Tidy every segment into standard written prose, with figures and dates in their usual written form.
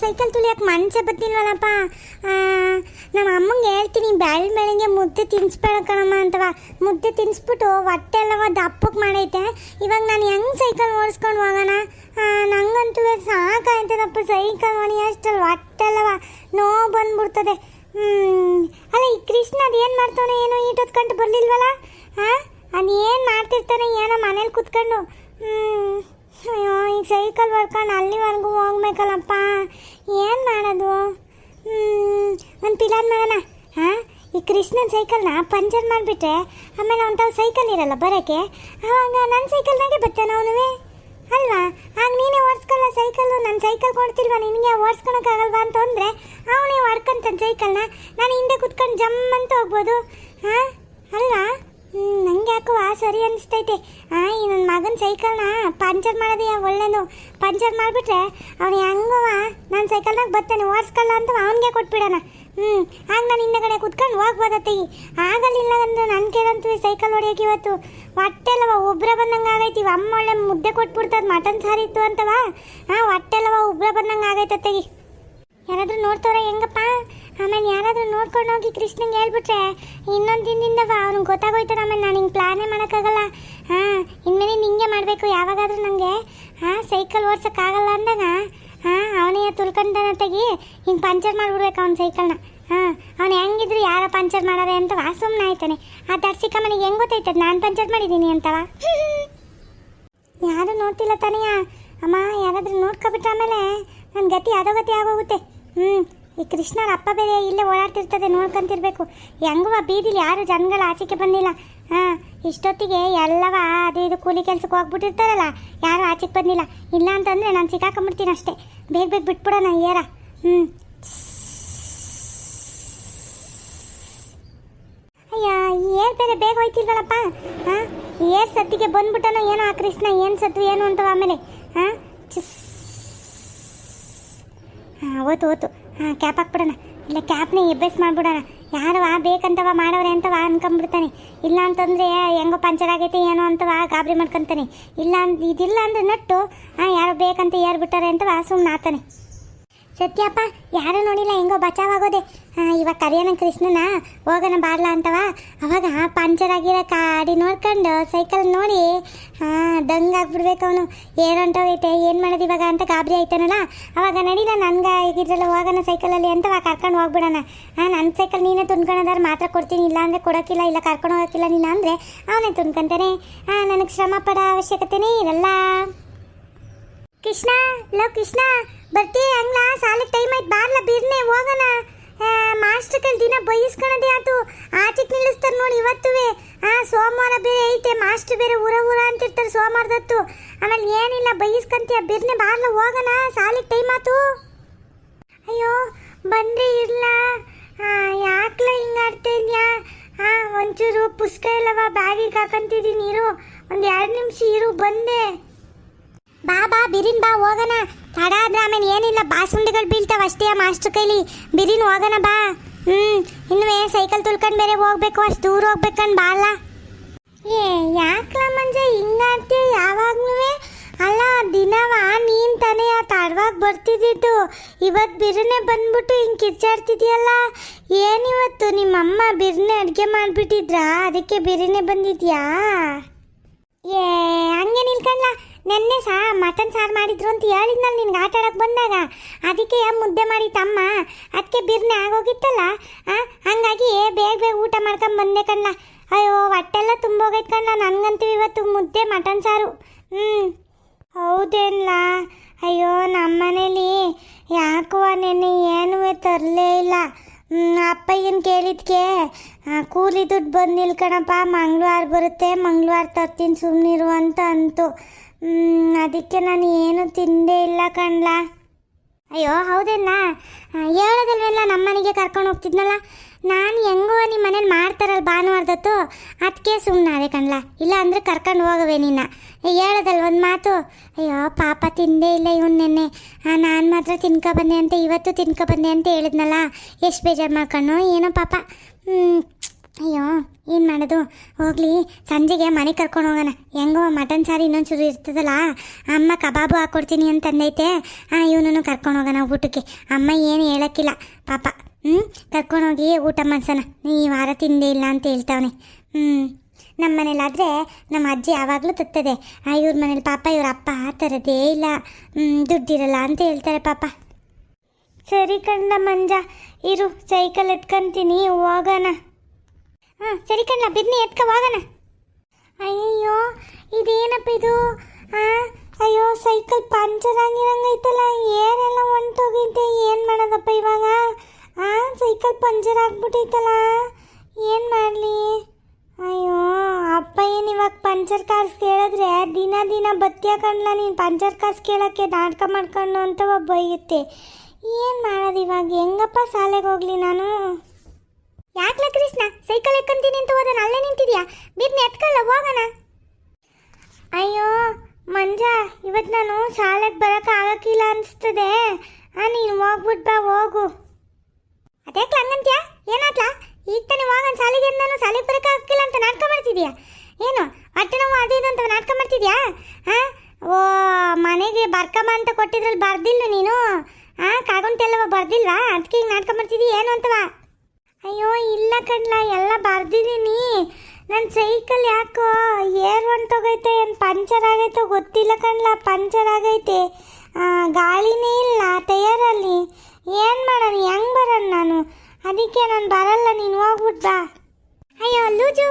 Cycle ತುಳಿಯಕ್ಕೆ ಮನಸ್ಸೇ ಬರ್ತಿಲ್ವಲ್ಲಪ್ಪ. ನಮ್ಮ ಅಮ್ಮಂಗೆ ಹೇಳ್ತೀನಿ ಬೆಳಗ್ಗೆ ಮುದ್ದೆ ತಿನ್ನಿಸ್ಬೇಡ ಕಣಮ್ಮ ಅಂತವ. ಮುದ್ದೆ ತಿನ್ನಿಸ್ಬಿಟ್ಟು ಹೊಟ್ಟೆ ಎಲ್ಲವ ದಪ್ಪಕ್ಕೆ ಮಾಡೈತೆ. ಇವಾಗ ನಾನು ಹೆಂಗೆ ಸೈಕಲ್ ಓಡಿಸ್ಕೊಂಡು ಹೋಗೋಣ? ನಂಗಂತೂ ಸಾಕಾಯ್ತದಪ್ಪ ಸೈಕಲ್ ಹೊಣಿಯಷ್ಟಲ್ಲಿ ಹೊಟ್ಟೆ ಎಲ್ಲವ ನೋವು ಬಂದ್ಬಿಡ್ತದೆ. ಅಲ್ಲ ಈ ಕೃಷ್ಣ ಅದೇನು ಮಾಡ್ತಾನೆ ಏನೋ ಈಟೊತ್ಕೊಂಡು ಬರಲಿಲ್ವಲ್ಲ? ಅದು ಏನು ಮಾಡ್ತಿರ್ತಾನೆ ಏನೋ ಮನೇಲಿ ಕುತ್ಕೊಂಡು. ಅಯ್ಯೋ ಈ ಸೈಕಲ್ ಬರ್ಕೊಂಡು ಅಲ್ಲಿವರೆಗೂ ಹೋಗ್ಬೇಕಲ್ಲಪ್ಪ, ಏನು ಮಾಡೋದು? ಒಂದು ಪಿಲಾನ್ ಮಾಡೋಣ. ಈ ಕೃಷ್ಣನ ಸೈಕಲ್ನ ಪಂಚರ್ ಮಾಡಿಬಿಟ್ರೆ ಆಮೇಲೆ ಅವನ ಸೈಕಲ್ ಇರಲ್ಲ ಬರೋಕ್ಕೆ, ಆವಾಗ ನನ್ನ ಸೈಕಲ್ನಾಗೆ ಬರ್ತಾನೆ ಅವನುವೇ ಅಲ್ವಾ? ಆಗ ನೀನೇ ಓಡಿಸ್ಕೊಳ್ಳೋ ಸೈಕಲ್ಲು. ನನ್ನ ಸೈಕಲ್ ಕೊಡ್ತಿಲ್ವಾ ನಿನಗೆ ಓಡಿಸ್ಕೊಳಕ್ಕಾಗಲ್ವಾ ಅಂತ ಅಂದರೆ ಅವನೇ ಹೊಡ್ಕೊಂತಾನೆ ಸೈಕಲ್ನ. ನಾನು ಹಿಂದೆ ಕುತ್ಕೊಂಡು ಜಮ್ ಅಂತ ಹೋಗ್ಬೋದು ಅಲ್ವಾ? ನಂಗೆ ಯಾಕೋ ಸರಿ ಅನಿಸ್ತೈತೆ. ಈ ನನ್ನ ಮಗನ ಸೈಕಲ್ನ ಪಂಚರ್ ಮಾಡೋದೇ ಒಳ್ಳೇದು. ಪಂಚರ್ ಮಾಡಿಬಿಟ್ರೆ ಅವನು ಹೆಂಗವ ನನ್ನ ಸೈಕಲ್ನಾಗ ಬರ್ತಾನೆ ಓಡಿಸ್ಕೊಳ್ಳ ಅಂತ ಅವನಿಗೆ ಕೊಟ್ಬಿಡೋಣ. ಆಗ ನಾನು ಹಿಂದಗಡೆ ಕುತ್ಕೊಂಡು ಹೋಗ್ಬೋದತ್ತೆಗಿ. ಆಗಲಿಲ್ಲ ಅಂದ್ರೆ ನನ್ನ ಕೇಳಂತೀವಿ ಸೈಕಲ್ ಹೊಡೆಯೋಕೆ. ಇವತ್ತು ಹೊಟ್ಟೆಲ್ಲವ ಉಬ್ರ ಬಂದಂಗೆ ಆಗೈತಿ. ಅಮ್ಮ ಒಳ್ಳೆ ಮುದ್ದೆ ಕೊಟ್ಬಿಡ್ತದ ಮಟನ್ ಸಾರಿತ್ತು ಅಂತವ. ಹೊಟ್ಟೆಲ್ಲವ ಉಬ್ರ ಬಂದಂಗೆ ಆಗೈತತ್ತೆಗಿ. ಯಾರಾದರೂ ನೋಡ್ತವ್ರೆ ಹೆಂಗಪ್ಪ? ಆಮೇಲೆ ಯಾರಾದರೂ ನೋಡ್ಕೊಂಡು ಹೋಗಿ ಕೃಷ್ಣಂಗೆ ಹೇಳ್ಬಿಟ್ರೆ ಇನ್ನೊಂದು ದಿನದಿಂದವ ಅವ್ನಿಗೆ ಗೊತ್ತಾಗೋಯ್ತದ. ಆಮೇಲೆ ನಾನು ಹಿಂಗೆ ಪ್ಲಾನೇ ಮಾಡೋಕ್ಕಾಗಲ್ಲ. ಇನ್ಮೇಲೆ ಹಿಂಗೆ ಮಾಡಬೇಕು. ಯಾವಾಗಾದರೂ ನನಗೆ ಸೈಕಲ್ ಓಡ್ಸೋಕ್ಕಾಗಲ್ಲ ಅಂದಾಗ ಅವನೇ ತುಳ್ಕೊಂಡನ ತೆಗಿ ಹಿಂಗೆ ಪಂಚರ್ ಮಾಡಿಬಿಡ್ಬೇಕು ಅವ್ನ ಸೈಕಲ್ನ. ಅವನು ಹೆಂಗಿದ್ರು ಯಾರ ಪಂಚರ್ ಮಾಡಾರೆ ಅಂತವ ಸುಮ್ಮನೆ ಆಯ್ತಾನೆ. ಆ ದರ್ಶಿಕ ಮನೆಗೆ ಹೆಂಗೆ ಗೊತ್ತಾಯ್ತದ ನಾನು ಪಂಚರ್ ಮಾಡಿದ್ದೀನಿ ಅಂತವ? ಯಾರು ನೋಡ್ತಿಲ್ಲ ತಾನೆಯಾ ಅಮ್ಮ? ಯಾರಾದರೂ ನೋಡ್ಕೊಬಿಟ್ರೆ ಆಮೇಲೆ ನನ್ನ ಗತಿ ಅದೋ ಗತಿ ಆಗೋಗುತ್ತೆ. ಈ ಕೃಷ್ಣರ ಅಪ್ಪ ಬೇರೆ ಇಲ್ಲೇ ಓಡಾಡ್ತಿರ್ತದೆ, ನೋಡ್ಕೊಂತಿರ್ಬೇಕು. ಹೆಂಗವ ಬೀದಿಲಿ ಯಾರು ಜನಗಳು ಆಚೆಗೆ ಬಂದಿಲ್ಲ. ಇಷ್ಟೊತ್ತಿಗೆ ಎಲ್ಲವ ಅದು ಇದು ಕೂಲಿ ಕೆಲ್ಸಕ್ಕೆ ಹೋಗ್ಬಿಟ್ಟಿರ್ತಾರಲ್ಲ, ಯಾರು ಆಚೆಗೆ ಬಂದಿಲ್ಲ. ಇಲ್ಲ ಅಂತಂದರೆ ನಾನು ಸಿಕ್ಕಾಕೊಂಬಿಡ್ತೀನಿ ಅಷ್ಟೇ. ಬೇಗ ಬೇಗ ಬಿಟ್ಬಿಡೋಣ ಏರ. ಅಯ್ಯ ಏರ್ ಬೇರೆ ಬೇಗ ಹೋಯ್ತಿಲ್ವಲ್ಲಪ್ಪ. ಏರ್ ಸತ್ತಿಗೆ ಬಂದ್ಬಿಟ್ಟನೋ ಏನೋ ಆ ಕೃಷ್ಣ. ಏನು ಸತ್ವಿ ಏನು ಅಂತವ ಆಮೇಲೆ ಓತು ಕ್ಯಾಪ್ ಹಾಕ್ಬಿಡೋಣ. ಇಲ್ಲ ಕ್ಯಾಪ್ನೇ ಎಬ್ಬೆಸ್ ಮಾಡಿಬಿಡೋಣ. ಯಾರವ ಬೇಕಂತವ ಮಾಡೋರೆ ಅಂತವ ಅನ್ಕೊಂಬಿಡ್ತಾನೆ. ಇಲ್ಲ ಅಂತಂದರೆ ಹೆಂಗೋ ಪಂಚರ್ ಆಗೈತೆ ಏನೋ ಅಂತವ ಗಾಬರಿ ಮಾಡ್ಕೊತಾನೆ. ಇದಿಲ್ಲ ಅಂದರೆ ನಟ್ಟು ಯಾರೋ ಬೇಕಂತ ಏರ್ಬಿಟ್ಟಾರೆ ಅಂತವ ಸುಮ್ಮನೆ ಆತಾನೆ. ಸತ್ಯಪ್ಪ ಯಾರು ನೋಡಿಲ್ಲ ಹೆಂಗೋ ಬಚಾವಾಗೋದೆ. ಇವಾಗ ಕರಿಯೋಣ ಕೃಷ್ಣನ ಹೋಗೋಣ ಬಾರ್ಲ ಅಂತವ. ಅವಾಗ ಪಂಚರ್ ಆಗಿರೋ ಗಾಡಿ ನೋಡ್ಕೊಂಡು ಸೈಕಲ್ ನೋಡಿ ದಂಗಾಗ್ಬಿಡ್ಬೇಕು ಅವನು. ಏನಂಟೋಗೈತೆ ಏನು ಮಾಡೋದು ಇವಾಗ ಅಂತ ಗಾಬರಿ ಆಯ್ತಾನಲ್ಲ. ಅವಾಗ ನಡೀಲ ನನ್ಗೆ ಇದ್ರಲ್ಲ ಹೋಗೋಣ ಸೈಕಲಲ್ಲಿ ಅಂತವ ಕರ್ಕೊಂಡು ಹೋಗ್ಬಿಡೋಣ. ನನ್ನ ಸೈಕಲ್ ನೀನೇ ತುಂಬ್ಕೊಳೋದಾದ್ರೆ ಮಾತ್ರ ಕೊಡ್ತೀನಿ, ಇಲ್ಲ ಅಂದರೆ ಕೊಡೋಕ್ಕಿಲ್ಲ, ಇಲ್ಲ ಕರ್ಕೊಂಡು ಹೋಗೋಕ್ಕಿಲ್ಲ ನೀನು ಅಂದರೆ ಅವನೇ ತುಂಬ್ಕೊಂತಾನೆ. ನನಗೆ ಶ್ರಮ ಪಡೋ ಅವಶ್ಯಕತೆನೇ ಇರಲ್ಲ. ಕೃಷ್ಣ ಲವ್ ಕೃಷ್ಣ ಬರ್ತೀಯ ಹಂಗ್ಲಾ? ಸಾಲಿಗೆ ಟೈಮ್ ಆಯ್ತು ಬಾರ್ಲ ಬಿರ್ನೆ ಹೋಗೋಣ. ಮಾಸ್ಟರ್ ಕೈಲಿ ದಿನ ಬೈಸ್ಕೊಳೋದೇ ಆಯ್ತು. ಆಚೆಗೆ ನಿಲ್ಲಿಸ್ತಾರೆ ನೋಡಿ ಇವತ್ತುವೆ. ಸೋಮವಾರ ಬೇರೆ ಐತೆ, ಮಾಸ್ಟರ್ ಬೇರೆ ಊರ ಅಂತಿರ್ತಾರೆ ಸೋಮವಾರದತ್ತು. ಆಮೇಲೆ ಏನಿಲ್ಲ ಬೈಸ್ಕೊಂತೀಯ ಬಿರ್ನೆ ಬಾರ್ಲ ಹೋಗೋಣ, ಸಾಲಿಗೆ ಟೈಮ್ ಆಯ್ತು. ಅಯ್ಯೋ ಬಂದ್ರೆ ಇರ್ಲ ಯಾಕ್ಲ ಹಿಂಗಾಡ್ತಾ ಇದೆಯಾ? ಒಂಚೂರು ಪುಸ್ತಕ ಎಲ್ಲವ ಬ್ಯಾಗಿಗೆ ಹಾಕಂತಿದ್ದೀನಿ ಇರು, ಒಂದು 2 ನಿಮಿಷ ಇರು ಬಂದೆ. ಬಾ ಬಿರಿನ್ ಬಾ ಹೋಗೋಣ. ತಡ ಆದ್ರೆ ಆಮೇಲೆ ಏನಿಲ್ಲ ಬಾಸುಂಡಿಗಳು ಬೀಳ್ತಾವ ಅಷ್ಟೇ ಮಾಸ್ಟರ್ ಕೈಲಿ. ಬಿರಿನ್ ಹೋಗೋಣ ಬಾ. ಇನ್ನೂ ಸೈಕಲ್ ತುಳ್ಕೊಂಡು ಬೇರೆ ಹೋಗ್ಬೇಕು, ಅಷ್ಟು ದೂರ ಹೋಗ್ಬೇಕಂಡು ಬಾಳ. ಯಾಕ್ಲ ಮಂಜ ಹಿಂಗಾಡ್ತೀಯ ಯಾವಾಗ್ಲೂ? ಅಲ್ಲ ದಿನವ ನೀನು ತಾನೇ ತಡವಾಗಿ ಬರ್ತಿದ್ದಿದ್ದು. ಇವತ್ತು ಬಿರಿನೆ ಬಂದ್ಬಿಟ್ಟು ಹಿಂಗೆ ಕಿರ್ಚಾಡ್ತಿದ್ಯಲ್ಲ. ಏನಿವತ್ತು ನಿಮ್ಮಮ್ಮ ಬಿರಿನೆ ಅಡುಗೆ ಮಾಡಿಬಿಟ್ಟಿದ್ರಾ? ಅದಕ್ಕೆ ಬಿರಿನೆ ಬಂದಿದ್ಯಾ? ಹಂಗೆ ನಿಲ್ಕಂಡ್ಲ. ನೆನ್ನೆ ಮಟನ್ ಸಾರು ಮಾಡಿದ್ರು ಅಂತ ಹೇಳಿದ್ನಲ್ಲ ನಿನ್ಗೆ ಆಟ ಆಡೋಕೆ ಬಂದಾಗ. ಅದಕ್ಕೆ ಮುದ್ದೆ ಮಾಡಿ ತಮ್ಮ, ಅದಕ್ಕೆ ಬಿರ್ನೆ ಆಗೋಗಿತ್ತಲ್ಲ. ಹಂಗಾಗಿ ಬೇಗ ಬೇಗ ಊಟ ಮಾಡ್ಕೊಂಡು ಬಂದೆ ಕಣ್ಣ. ಅಯ್ಯೋ ಹೊಟ್ಟೆಲ್ಲ ತುಂಬೋಗೈತೆ ಕಣ್ಣ ನನಗಂತೂ ಇವತ್ತು ಮುದ್ದೆ ಮಟನ್ ಸಾರು. ಹೌದೇನ್ಲ? ಅಯ್ಯೋ ನಮ್ಮ ಮನೇಲಿ ಯಾಕೋ ನೆನ್ನೆ ಏನೂ ತರಲೇ ಇಲ್ಲ. ಅಪ್ಪಯ್ಯನ ಕೇಳಿದ್ಕೆ ಕೂಲಿ ದುಡ್ಡು ಬಂದಿಲ್ಲ ಕಣಪ್ಪ, ಮಂಗಳವಾರ ಬರುತ್ತೆ ಮಂಗಳವಾರ ತರ್ತೀನಿ ಸುಮ್ಮನಿರು ಅಂತ ಅಂತು. ಅದಕ್ಕೆ ನಾನು ಏನು ತಿಂದೇ ಇಲ್ಲ ಕಣ್ಲ. ಅಯ್ಯೋ ಹೌದೇನ? ಹೇಳೋದಲ್ವೆಲ್ಲ ನಮ್ಮ ಮನೆಗೆ ಕರ್ಕೊಂಡು ಹೋಗ್ತಿದ್ನಲ್ಲ ನಾನು. ಹೆಂಗೋ ನಿಮ್ಮ ಮನೇಲಿ ಮಾಡ್ತಾರಲ್ಲ ಭಾನುವಾರದತ್ತು, ಅದಕ್ಕೆ ಸುಮ್ಮನಾದೆ ಕಣ್ಲ. ಇಲ್ಲ ಅಂದರೆ ಕರ್ಕೊಂಡು ಹೋಗವೆ ನಿನ್ನ. ಹೇಳೋದಲ್ವ ಒಂದು ಮಾತು. ಅಯ್ಯೋ ಪಾಪ ತಿಂದೇ ಇಲ್ಲ ಇವನು ನೆನ್ನೆ. ನಾನು ಮಾತ್ರ ತಿನ್ಕೊಬಂದೆ ಅಂತ ಇವತ್ತು ತಿನ್ಕೊಬಂದೆ ಅಂತ ಹೇಳಿದ್ನಲ್ಲ. ಎಷ್ಟು ಬೇಜಾರು ಮಾಡ್ಕೊಂಡು ಏನೋ ಪಾಪ. ಅಯ್ಯೋ ಏನು ಮಾಡೋದು, ಹೋಗ್ಲಿ ಸಂಜೆಗೆ ಮನೆ ಕರ್ಕೊಂಡು ಹೋಗೋಣ. ಹೆಂಗೋ ಮಟನ್ ಸಾರು ಇನ್ನೊಂಚೂರು ಇರ್ತದಲ್ಲ, ಅಮ್ಮ ಕಬಾಬು ಹಾಕ್ಕೊಡ್ತೀನಿ ಅಂತಂದೈತೆ. ಇವನನ್ನು ಕರ್ಕೊಂಡು ಹೋಗೋಣ ಊಟಕ್ಕೆ. ಅಮ್ಮ ಏನು ಹೇಳೋಕ್ಕಿಲ್ಲ ಪಾಪ. ಕರ್ಕೊಂಡೋಗಿ ಊಟ ಮಾಡ್ಸೋಣ. ಈ ವಾರ ತಿಂದೇ ಇಲ್ಲ ಅಂತ ಹೇಳ್ತಾವನೆ. ನಮ್ಮ ಮನೇಲಾದರೆ ನಮ್ಮ ಅಜ್ಜಿ ಯಾವಾಗಲೂ ತತ್ತದೆ. ಇವ್ರ ಮನೇಲಿ ಪಾಪ ಇವ್ರ ಅಪ್ಪ ಆ ಥರದೇ ಇಲ್ಲ, ದುಡ್ಡಿರಲ್ಲ ಅಂತ ಹೇಳ್ತಾರೆ ಪಾಪ. ಸರಿ ಕಣ್ಣ ಮಂಜ, ಇರು ಸೈಕಲ್ ಎತ್ಕೊಂತೀನಿ, ಹೋಗೋಣ. ಸರಿ ಕಣ್ಣ, ಬಿರ್ನಿ ಎತ್ಕ ಹೋಗೋಣ. ಅಯ್ಯೋ ಇದೇನಪ್ಪ ಇದು? ಅಯ್ಯೋ ಸೈಕಲ್ ಪಂಚರ್ ಆಗಿರಂಗೈತಲ್ಲ, ಏನೆಲ್ಲ ಹೊಂಟೋಗೈತೆ. ಏನು ಮಾಡೋದಪ್ಪ ಇವಾಗ? ಸೈಕಲ್ ಪಂಚರ್ ಆಗ್ಬಿಟ್ಟೈತಲ್ಲ, ಏನು ಮಾಡಲಿ? ಅಯ್ಯೋ ಅಪ್ಪ ಏನು ಇವಾಗ ಪಂಚರ್ ಕಾರ್ಸ್ ಕೇಳಿದ್ರೆ ದಿನ ದಿನ ಬತ್ತಿಯ ಕಣ್ಲ, ನೀನು ಪಂಚರ್ ಕಾರ್ಸ್ ಕೇಳೋಕ್ಕೆ ನಾಟಕ ಮಾಡ್ಕೊಂಡು ಅಂತ ಬೈಯುತ್ತೆ. ಏನು ಮಾಡೋದು ಇವಾಗ? ಹೆಂಗಪ್ಪ ಶಾಲೆಗೆ ಹೋಗ್ಲಿ ನಾನು? ಯಾಕ್ಲ ಕೃಷ್ಣ, ಸೈಕಲ್ ಎಕ್ಕಂತೀನಿ ಅಂತ ಹೋದ ಅಲ್ಲೇ ನಿಂತಿದ್ಯಾ? ಬಿರ್ನಿ ಎತ್ಕೊಳ್ಳ, ಹೋಗೋಣ. ಅಯ್ಯೋ ಮಂಜ, ಇವತ್ತು ನಾನು ಶಾಲೆಗೆ ಬರೋಕೆ ಆಗಕ್ಕಿಲ್ಲ ಅನಿಸ್ತದೆ. ನೀನು ಹೋಗ್ಬಿಟ್ಟು ಬಾ, ಹೋಗು. ಅದ್ಯಾಕ್ಲ ಹಂಗಂತ್ಯಾ? ಏನಾಗ್ಲಾ? ಈಗ ತಾನೇ ಹೋಗೋಣ ಶಾಲೆಗೆ. ನಾನು ಶಾಲೆಗೆ ಬರೋಕೆ ಆಗಕ್ಕಿಲ್ಲ ಅಂತ ನಾಟಕ ಮಾಡ್ತಿದ್ಯಾ ಏನು? ಹೊಟ್ಟೆ ನೋವು ಅದು ಇದು ಅಂತ ನಾಟಕ ಮಾಡ್ತಿದ್ಯಾ? ಓ ಮನೆಗೆ ಬರ್ಕಮ್ಮ ಅಂತ ಕೊಟ್ಟಿದ್ರಲ್ಲಿ ಬರ್ದಿಲ್ಲ ನೀನು? ಕಾಗುಂಟೆಲ್ಲವ ಬರ್ದಿಲ್ವಾ? ಅದಕ್ಕೆ ಈಗ ನಾಟಕ ಮಾಡ್ತಿದ್ದೀಯ ಏನು ಅಂತವಾ? ಅಯ್ಯೋ ಇಲ್ಲ ಕಣ್ಲ, ಎಲ್ಲ ಬರ್ದಿದ್ದೀನಿ. ನನ್ನ ಸೈಕಲ್ ಯಾಕೋ ಏರ್ ಹೊಂಟೋಗೈತೆ, ಏನು ಪಂಚರ್ ಆಗೈತೋ ಗೊತ್ತಿಲ್ಲ ಕಣ್ಲ. ಪಂಚರ್ ಆಗೈತೆ, ಗಾಳಿನೇ ಇಲ್ಲ ಟಯರಲ್ಲಿ. ಏನು ಮಾಡೋಣ, ಹೆಂಗೆ ಬರೋಣ ನಾನು? ಅದಕ್ಕೆ ನಾನು ಬರಲ್ಲ, ನೀನು ಹೋಗ್ಬಿಟ್ಟು ಬಾ. ಅಯ್ಯೋ ಲೂಜು,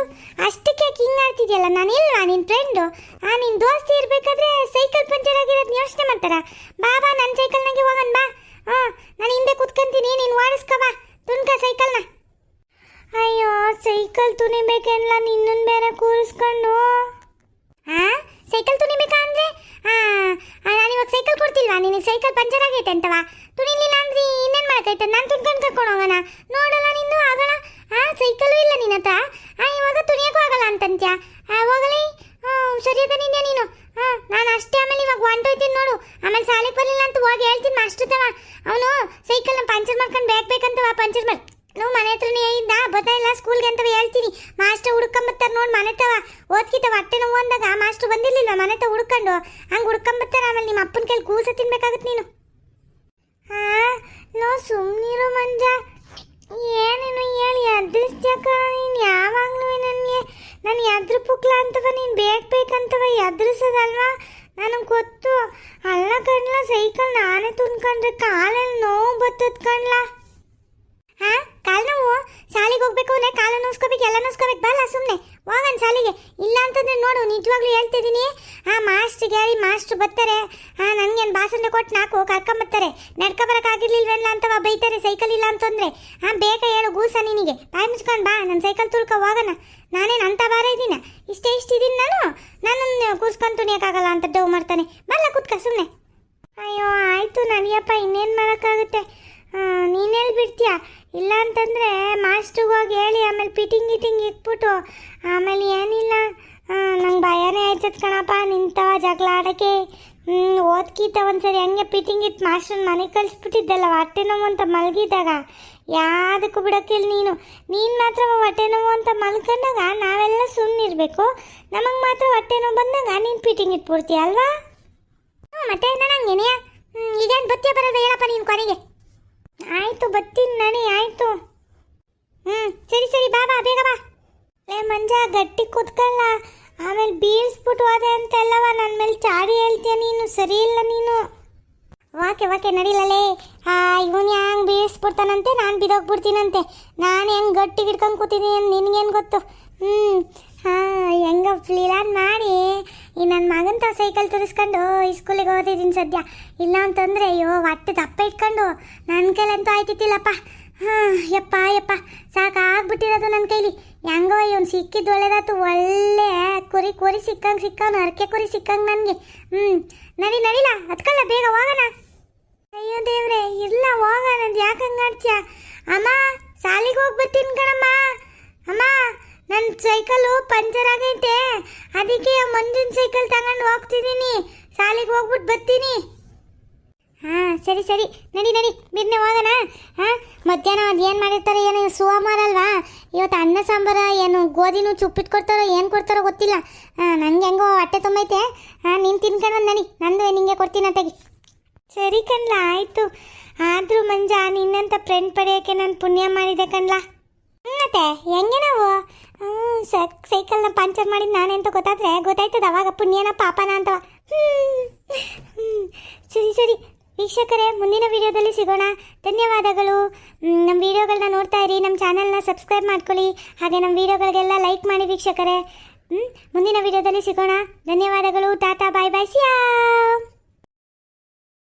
ಅಷ್ಟಕ್ಕೆ ಹಿಂಗೆ ಆಡ್ತಿದ್ಯಲ್ಲ. ನಾನು ಇಲ್ವಾ ನಿನ್ನ ಫ್ರೆಂಡು? ನಿನ್ನ ದೋಸ್ತಿ ಇರಬೇಕಾದ್ರೆ ಸೈಕಲ್ ಪಂಚರ್ ಆಗಿರೋದು ಯೋಚನೆ ಮಾಡ್ತಾರ? ಬಾ ನನ್ನ ಸೈಕಲ್ನಾಗೆ ಹೋಗೋಣ ಬಾ. ನಾನು ಹಿಂದೆ ಕೂತ್ಕೊಂತೀನಿ, ನೀನು ಓಡಿಸ್ಕೊ ಬಾ ತುನ್ಕ ಸೈಕಲ್ನ. ಅಯ್ಯೋ ಸೈಕಲ್ ತುನಿಬೇಕೆಲ್ಲ, ನಿನ್ನನ್ನು ಬೇರೆ ಕೂರಿಸ್ಕೊಂಡು. ಸೈಕಲ್ ತುನಿಬೇಕಾ ಅಂದರೆ ನಾನಿವಾಗ ಸೈಕಲ್ ಕೊಡ್ತಿಲ್ವಾ ನಿನಗೆ? ಸೈಕಲ್ ಪಂಚರ್ ಆಗೈತೆ ಅಂತವಾ? ತುನಿಲಿಲ್ಲ ಅಂದ್ರೆ ಇನ್ನೇನು ಮಾಡೋಕ್ಕೈತೆ? ನಾನು ತುನ್ಕೊಂಡು ಕರ್ಕೊಂಡು ಹೋಗೋಣ. ನೋಡಲ್ಲ ನಿಂದು ಆಗೋಣ. ಸೈಕಲು ಇಲ್ಲ ನಿನ್ನ ಹತ್ರ. ಇವಾಗ ತುನಿಯೋಕ್ಕೂ ಆಗಲ್ಲ ಅಂತಂತ್ಯಾ? ಹೋಗಲಿ, ಸರಿಯಾದ ನಿಂದೆ ನೀನು. ನಾನು ಅಷ್ಟೇ. ಆಮೇಲೆ ಇವಾಗ ಹೊಂಟೋಯ್ತೀನಿ ನೋಡು. ಆಮೇಲೆ ಶಾಲೆಗೆ ಬರಲಿಲ್ಲ ಅಂತ ಹೋಗಿ ಹೇಳ್ತೀನಿ ಮಾಸ್ಟರ್ ತವ. ಅವನು ಸೈಕಲ್ನ ಪಂಚರ್ ಮಾಡ್ಕೊಂಡು ಬೇಕಂತವ. ಪಂಚರ್ ಮಾಡಿ ನಾವು ಮನೆ ಹತ್ರನೇ ಇದ್ದ ಬತ್ತಾಯಿಲ್ಲ ಸ್ಕೂಲ್ಗೆ ಅಂತವ ಹೇಳ್ತೀನಿ. ಮಾಸ್ಟರ್ ಹುಡ್ಕೊಂಬತ್ತಾರ ನೋಡಿ ಮನೆ ತವ. ಓದ್ಕಿತ ಹೊಟ್ಟೆ ನೋವು ಅಂದಾಗ ಮಾಸ್ಟರ್ ಬಂದಿರಲಿಲ್ಲ ಮನೆ ತ ಹುಡ್ಕೊಂಡು. ಹಂಗೆ ಹುಡ್ಕೊಂಬತ್ತಾರ. ಆಮೇಲೆ ನಿಮ್ಮ ಅಪ್ಪನ ಕೈಲಿ ಕೂಸ ತಿನ್ಬೇಕಾಗತ್ತೆ ನೀನು. ನೋ ಸುಮ್ಮನಿರು ಮಂಜ, ಏನೇನು ಹೇಳಿ ಎದುರಿಸ್ದ್ಯಾಕ ನೀನು ಯಾವಾಗಲೂ ನನಗೆ? ನಾನು ಎದ್ರ ಪುಕ್ಲ ಅಂತವ, ನೀನು ಬೇಕಂತವ ಎದುರಿಸೋದಲ್ವಾ? ನನಗೆ ಗೊತ್ತು. ಅಲ್ಲ ಕಣ್ಲ, ಸೈಕಲ್ ನಾನೇ ತುಂಬ್ಕೊಂಡ್ರೆ ಕಾಲಲ್ಲಿ ನೋವು ಬರ್ತದ ಕಣ್ಲ. ಕಾಲು ನೋವು? ಶಾಲೆಗೆ ಹೋಗ್ಬೇಕು ಅಂದರೆ ಕಾಲು ನೋಸ್ಕೋಬೇಕು, ಎಲ್ಲ ನೋಸ್ಕೋಬೇಕು. ಬಲ್ಲ ಸುಮ್ಮನೆ ಹೋಗೋಣ ಶಾಲೆಗೆ. ಇಲ್ಲ ಅಂತಂದ್ರೆ ನೋಡು, ನಿಜವಾಗ್ಲೂ ಹೇಳ್ತಿದ್ದೀನಿ. ಮಾಸ್ಟ್ರಿಗೆ ಹೇಳಿ ಮಾಸ್ಟ್ರು ಬರ್ತಾರೆ. ನನಗೇನು ಭಾಷಣ ಕೊಟ್ಟು ನಾಲ್ಕು ಕರ್ಕೊಂಬರ್ತಾರೆ. ನಡ್ಕೊ ಬರೋಕ್ಕಾಗಿರ್ಲಿಲ್ವಲ್ಲ ಅಂತವ ಬೈತಾರೆ ಸೈಕಲ್ ಇಲ್ಲ ಅಂತಂದರೆ. ಬೇಗ ಹೇಳು ಗೂಸ ನಿನಗೆ. ಬಾಯಿ ಮುಚ್ಕೊಂಡು ಬಾ, ನನ್ನ ಸೈಕಲ್ ತುಳ್ಕೊ ಹೋಗೋಣ. ನಾನೇನು ಅಂತ ಬಾರ ಇದ್ದೀನಿ? ಇಷ್ಟಿದ್ದೀನಿ ನನ್ನನ್ನು ಕೂಸ್ಕೊಂಡು ತುಣಿಯೋಕ್ಕಾಗಲ್ಲ ಅಂತ ಡವ್ ಮಾಡ್ತಾನೆ. ಬಲ್ಲ ಕೂತ್ಕ ಸುಮ್ಮನೆ. ಅಯ್ಯೋ ಆಯಿತು ನಡಿಯಪ್ಪ, ಇನ್ನೇನು ಮಾಡೋಕ್ಕಾಗುತ್ತೆ? ನೀನು ಹೇಳ್ಬಿಡ್ತೀಯ. ಇಲ್ಲ ಅಂತಂದರೆ ಮಾಸ್ಟ್ರಿಗೆ ಹೋಗಿ ಹೇಳಿ ಆಮೇಲೆ ಗಿಟಿಂಗ್ ಇಟ್ಬಿಟ್ಟು ಆಮೇಲೆ ಏನಿಲ್ಲ. ನಂಗೆ ಭಯನೇ ಆಯ್ತದ ಕಣಪ್ಪ ನಿಂತವ ಜಗಳ ಆಡೋಕ್ಕೆ. ಓದ್ಕಿತ ಒಂದ್ಸರಿ ಹಂಗೆ ಪಿಟಿಂಗ್ ಇಟ್ಟು ಮಾಸ್ಟರ್ನ ಮನೆಗೆ ಕಳಿಸ್ಬಿಟ್ಟಿದ್ದಲ್ಲ ಹೊಟ್ಟೆ ನೋವು ಅಂತ ಮಲಗಿದಾಗ. ಯಾವುದಕ್ಕೂ ಬಿಡೋಕ್ಕಿಲ್ಲ ನೀನು ಮಾತ್ರ ಹೊಟ್ಟೆ ನೋವು ಅಂತ ಮಲ್ಕೊಂಡಾಗ ನಾವೆಲ್ಲ ಸುಮ್ಮನಿರಬೇಕು. ನಮಗೆ ಮಾತ್ರ ಹೊಟ್ಟೆ ನೋವು ಬಂದಾಗ ನೀನು ಪಿಟಿಂಗ್ ಇಟ್ಬಿಡ್ತೀಯ ಅಲ್ವಾ? ಮತ್ತೆ ನನಗೇನೆಯ ಈಗೇನು ಬತ್ತಿಯ ಬರೋದು ಹೇಳಪ್ಪ ನೀನು ಕೊನೆಗೆ. ಆಯಿತು ಬತ್ತೀನಿ ನಡಿ, ಆಯಿತು. ಸರಿ ಬಾ ಬೇಗ ಬಾ. ಲೇ ಮಂಜ ಗಟ್ಟಿ ಕೂತ್ಕೊಳ್ಳ, ಆಮೇಲೆ ಬೀಳ್ಸ್ಬಿಟ್ಟು ಹೋದೆ ಅಂತೆಲ್ಲವ ನನ್ನ ಮೇಲೆ ಚಾಡಿ ಹೇಳ್ತೀಯ ನೀನು. ಸರಿ ಇಲ್ಲ ನೀನು. ವಾಕೆ ನಡಿಲೇ. ಇವನು ಹೆಂಗೆ ಬೀಳಿಸ್ಬಿಡ್ತಾನಂತೆ, ನಾನು ಬಿದ್ದೋಗ್ಬಿಡ್ತೀನಂತೆ. ನಾನು ಹೆಂಗೆ ಗಟ್ಟಿಗೆ ಹಿಡ್ಕೊಂಡು ಕೂತಿದ್ದೀನಿ ಅಂತ ನಿನಗೇನು ಗೊತ್ತು? ಹೆಂಗ ಪ್ಲೀಲಾನ್ ಮಾಡಿ ಈ ನನ್ನ ಮಗಂತ ಸೈಕಲ್ ತುರಿಸ್ಕೊಂಡು ಸ್ಕೂಲಿಗೆ ಓದಿದ್ದೀನಿ ಸದ್ಯ. ಇಲ್ಲ ಅಂತಂದರೆ ಅಯ್ಯೋ ಹೊಟ್ಟೆ ದಪ್ಪ ಇಟ್ಕೊಂಡು ನನ್ನ ಕೈಲಂತೂ ಆಯ್ತಿತ್ತಿಲ್ಲಪ್ಪ. ಯಪ್ಪ ಸಾಕಾಗ್ಬಿಟ್ಟಿರೋದು ನನ್ನ ಕೈಲಿ. ಹೆಂಗೋ ಇವನು ಸಿಕ್ಕಿದ್ದು ಒಳ್ಳೇದಾಯ್ತು. ಒಳ್ಳೆ ಕುರಿ ಸಿಕ್ಕವನು, ಅರಕೆ ಕುರಿ ಸಿಕ್ಕಂಗೆ ನನಗೆ. ನಡಿಲ ಹತ್ಕಲ್ಲ, ಬೇಗ ಹೋಗೋಣ. ಅಯ್ಯೋ ದೇವ್ರೆ, ಇಲ್ಲ ಹೋಗೋಣ. ಯಾಕಂಗೆ ಆಡ್ತೀಯ? ಅಮ್ಮ ಶಾಲಿಗೆ ಹೋಗಿ ಬರ್ತೀನಿ ಕಣಮ್ಮ. ಅಮ್ಮ ನನ್ನ ಸೈಕಲು ಪಂಚರ್ ಆಗೈತೆ, ಅದಕ್ಕೆ ಮಂಜಿನ ಸೈಕಲ್ ತಗೊಂಡು ಹೋಗ್ತಿದ್ದೀನಿ. ಶಾಲೆಗೆ ಹೋಗ್ಬಿಟ್ಟು ಬರ್ತೀನಿ. ಸರಿ ಸರಿ, ನಡಿ ನಡಿ ಬಿರ್ನೆ ಹೋಗೋಣ. ಹಾಂ, ಮಧ್ಯಾಹ್ನ ಅದು ಏನು ಮಾಡಿರ್ತಾರೆ, ಏನು ಸೋಮವಾರ ಅಲ್ವಾ, ಇವತ್ತು ಅನ್ನ ಸಾಂಬಾರ ಏನು ಗೋಧಿನೂ ಚುಪ್ಪಿಟ್ಟು ಕೊಡ್ತಾರೋ ಏನು ಕೊಡ್ತಾರೋ ಗೊತ್ತಿಲ್ಲ. ನನಗೆ ಹೆಂಗೋ ಹೊಟ್ಟೆ ತುಂಬೈತೆ. ನೀನು ತಿನ್ಕೊಂಡು ಬಂದು ನಡಿ, ನಂದು ನಿಂಗೆ ಕೊಡ್ತೀನಿ ತೆಗಿ. ಸರಿ ಕಣ್ಲ, ಆಯಿತು. ಆದರೂ ಮಂಜ, ನಿನ್ನಂಥ ಫ್ರೆಂಡ್ ಪಡೆಯೋಕ್ಕೆ ನಾನು ಪುಣ್ಯ ಮಾಡಿದೆ ಕಣ್ಲ. ಮತ್ತೆ ಹೆಂಗೆ ನಾವು ಸೈಕಲ್ನ ಪಂಚರ್ ಮಾಡಿದ್ದು ನಾನೇ ಅಂತ ಗೊತ್ತಾಯ್ತದ ಅವಾಗ ಪುಣ್ಯನ ಪಾಪನ ಅಂತವ. ಸರಿ ಸರಿ ವೀಕ್ಷಕರೇ, ಮುಂದಿನ ವಿಡಿಯೋದಲ್ಲಿ ಸಿಗೋಣ. ಧನ್ಯವಾದಗಳು. ನಮ್ಮ ವಿಡಿಯೋಗಳನ್ನ ನೋಡ್ತಾ ಇರಿ, ನಮ್ಮ ಚಾನಲ್ನ ಸಬ್ಸ್ಕ್ರೈಬ್ ಮಾಡ್ಕೊಳ್ಳಿ, ಹಾಗೆ ನಮ್ಮ ವಿಡಿಯೋಗಳಿಗೆಲ್ಲ ಲೈಕ್ ಮಾಡಿ ವೀಕ್ಷಕರೇ. ಮುಂದಿನ ವಿಡಿಯೋದಲ್ಲಿ ಸಿಗೋಣ. ಧನ್ಯವಾದಗಳು. ಟಾಟಾ, ಬಾಯ್ ಬಾಯ್, ಸಿಯಾ.